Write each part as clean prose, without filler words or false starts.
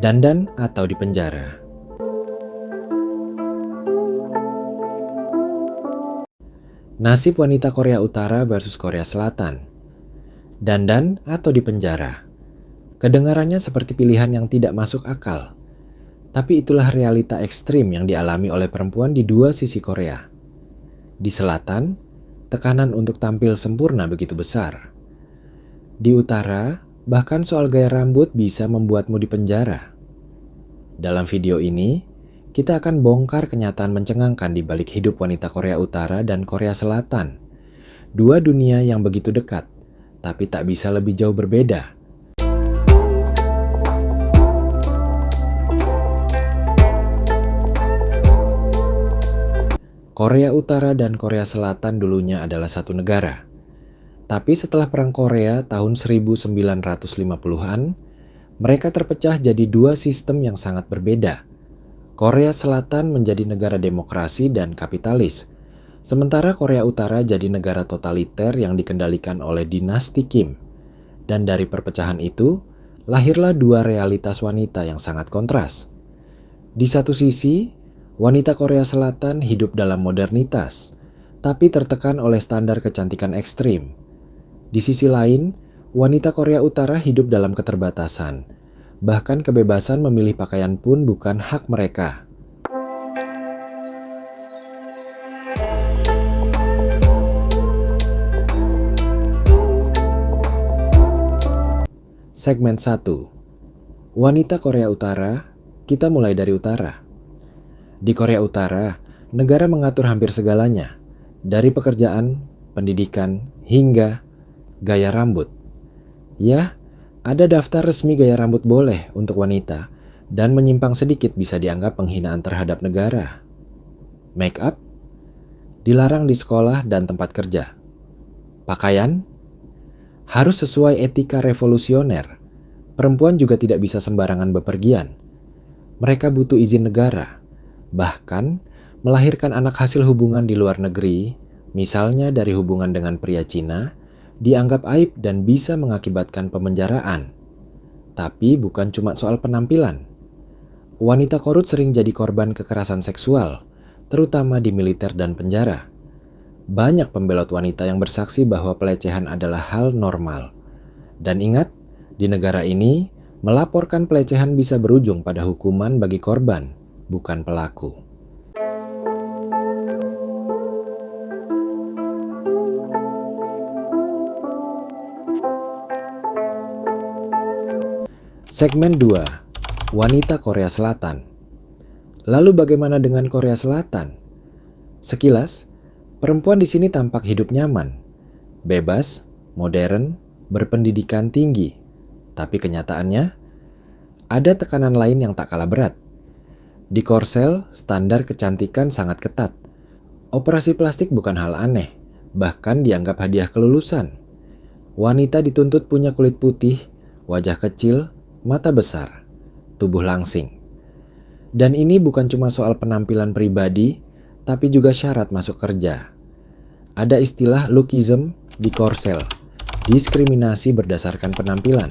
dandan atau dipenjara. Nasib wanita Korea Utara versus Korea Selatan. Dandan atau dipenjara. Kedengarannya seperti pilihan yang tidak masuk akal. Tapi itulah realita ekstrim yang dialami oleh perempuan di dua sisi Korea. Di selatan, tekanan untuk tampil sempurna begitu besar. Di utara, bahkan soal gaya rambut bisa membuatmu dipenjara. Dalam video ini, kita akan bongkar kenyataan mencengangkan di balik hidup wanita Korea Utara dan Korea Selatan. Dua dunia yang begitu dekat, tapi tak bisa lebih jauh berbeda. Korea Utara dan Korea Selatan dulunya adalah satu negara. Tapi setelah Perang Korea tahun 1950-an, mereka terpecah jadi dua sistem yang sangat berbeda. Korea Selatan menjadi negara demokrasi dan kapitalis, sementara Korea Utara jadi negara totaliter yang dikendalikan oleh dinasti Kim. Dan dari perpecahan itu, lahirlah dua realitas wanita yang sangat kontras. Di satu sisi, wanita Korea Selatan hidup dalam modernitas, tapi tertekan oleh standar kecantikan ekstrim. Di sisi lain, wanita Korea Utara hidup dalam keterbatasan. Bahkan kebebasan memilih pakaian pun bukan hak mereka. Segmen 1. Wanita Korea Utara, kita mulai dari utara. Di Korea Utara, negara mengatur hampir segalanya, dari pekerjaan, pendidikan, hingga gaya rambut. Ya, ada daftar resmi gaya rambut boleh untuk wanita, dan menyimpang sedikit bisa dianggap penghinaan terhadap negara. Make up dilarang di sekolah dan tempat kerja. Pakaian harus sesuai etika revolusioner. Perempuan juga tidak bisa sembarangan bepergian. Mereka butuh izin negara. Bahkan, melahirkan anak hasil hubungan di luar negeri, misalnya dari hubungan dengan pria Cina, dianggap aib dan bisa mengakibatkan pemenjaraan. Tapi bukan cuma soal penampilan. Wanita korut sering jadi korban kekerasan seksual, terutama di militer dan penjara. Banyak pembelot wanita yang bersaksi bahwa pelecehan adalah hal normal. Dan ingat, di negara ini, melaporkan pelecehan bisa berujung pada hukuman bagi korban, bukan pelaku. Segmen 2. Wanita Korea Selatan. Lalu bagaimana dengan Korea Selatan? Sekilas, perempuan di sini tampak hidup nyaman, bebas, modern, berpendidikan tinggi. Tapi kenyataannya, ada tekanan lain yang tak kalah berat. Di Korsel, standar kecantikan sangat ketat. Operasi plastik bukan hal aneh, bahkan dianggap hadiah kelulusan. Wanita dituntut punya kulit putih, wajah kecil, mata besar, tubuh langsing. Dan ini bukan cuma soal penampilan pribadi, tapi juga syarat masuk kerja. Ada istilah lookism di Korsel, diskriminasi berdasarkan penampilan.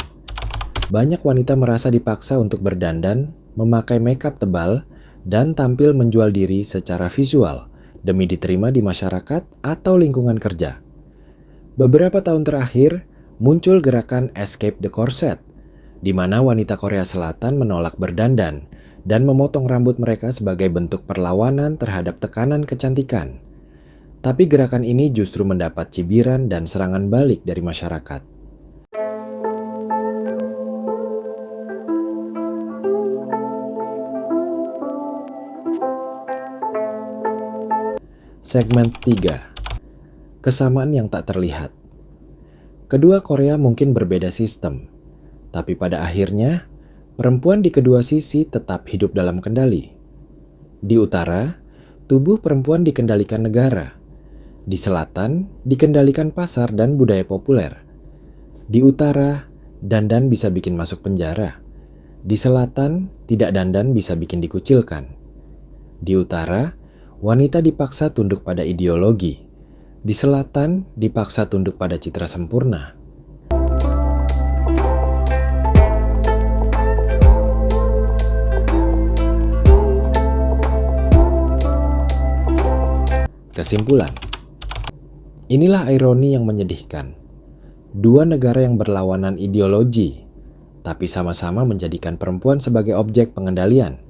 Banyak wanita merasa dipaksa untuk berdandan, memakai makeup tebal, dan tampil menjual diri secara visual demi diterima di masyarakat atau lingkungan kerja. Beberapa tahun terakhir, muncul gerakan Escape the Corset, di mana wanita Korea Selatan menolak berdandan dan memotong rambut mereka sebagai bentuk perlawanan terhadap tekanan kecantikan. Tapi gerakan ini justru mendapat cibiran dan serangan balik dari masyarakat. Segmen 3. Kesamaan yang tak terlihat. Kedua Korea mungkin berbeda sistem, tapi pada akhirnya, perempuan di kedua sisi tetap hidup dalam kendali. Di utara, tubuh perempuan dikendalikan negara. Di selatan, dikendalikan pasar dan budaya populer. Di utara, dandan bisa bikin masuk penjara. Di selatan, tidak dandan bisa bikin dikucilkan. Di utara, wanita dipaksa tunduk pada ideologi. Di selatan, dipaksa tunduk pada citra sempurna. Kesimpulan, inilah ironi yang menyedihkan. Dua negara yang berlawanan ideologi, tapi sama-sama menjadikan perempuan sebagai objek pengendalian,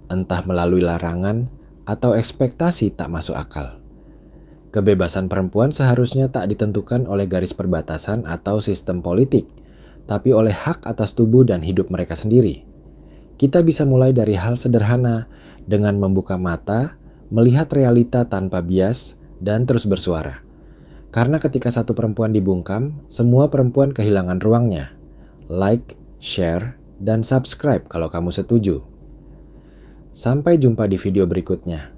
entah melalui larangan atau ekspektasi tak masuk akal. Kebebasan perempuan seharusnya tak ditentukan oleh garis perbatasan atau sistem politik, tapi oleh hak atas tubuh dan hidup mereka sendiri. Kita bisa mulai dari hal sederhana dengan membuka mata, melihat realita tanpa bias, dan terus bersuara. Karena ketika satu perempuan dibungkam, semua perempuan kehilangan ruangnya. Like, share, dan subscribe kalau kamu setuju. Sampai jumpa di video berikutnya.